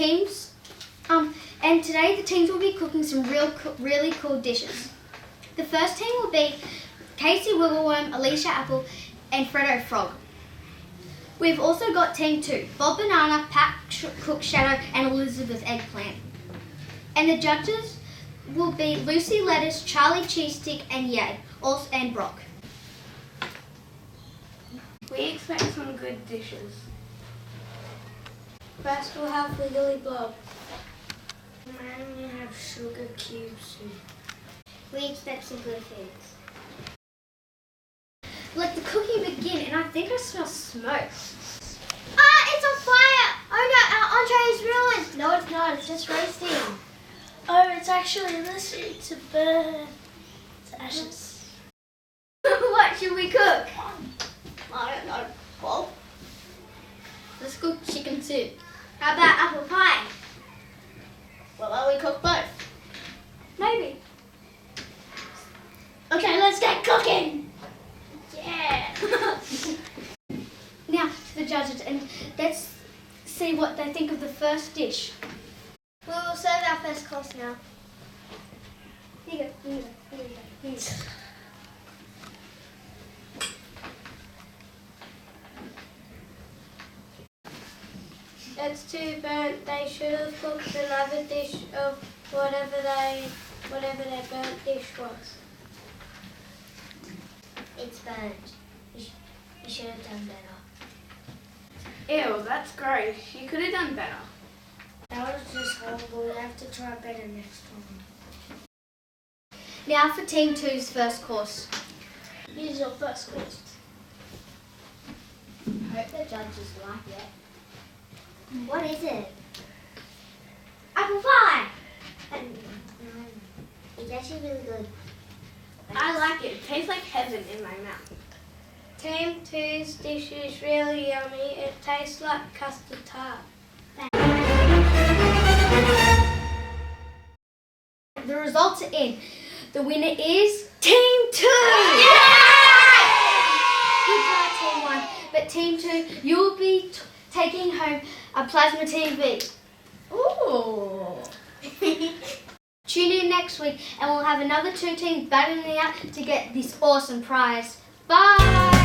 teams. And today the teams will be cooking some really cool dishes. The first team will be Casey Wiggleworm, Alicia Apple, and Freddo Frog. We've also got Team 2, Bob Banana, Pat Cook Shadow, and Elizabeth Eggplant. And the judges will be Lucy Lettuce, Charlie Cheese Stick, and Yay, also and Brock. We expect some good dishes. First we'll have Wiggly Blob. And we have sugar cubes. We expect some good foods. Let the cooking begin, and I think I smell smoke. Ah, it's on fire! Oh no, our entree is ruined! No, it's not. It's just roasting. Oh, it's actually listening to burn. It's ashes. What should we cook? I don't know. Well, let's cook chicken soup. How about apple pie? Well, why don't we cook both? Maybe. Okay, let's get cooking. Yeah. Now to the judges, and let's see what they think of the first dish. We will serve our first course now. Here you go. It's too burnt. They should have cooked another dish of whatever their burnt dish was. It's burnt. You should have done better. Ew, that's gross. You could have done better. That was just horrible. We'll have to try better next time. Now for Team 2's first course. Here's your first course. I hope the judges like it. What is it? Apple pie! It's actually really good. I like it. It tastes like heaven in my mouth. Team 2's dish is really yummy. It tastes like custard tart. The results are in. The winner is Team 2! Good try, Team 1. But Team 2, you'll be taking home a plasma TV. Ooh! Tune in next week and we'll have another 2 teams battling it out to get this awesome prize. Bye!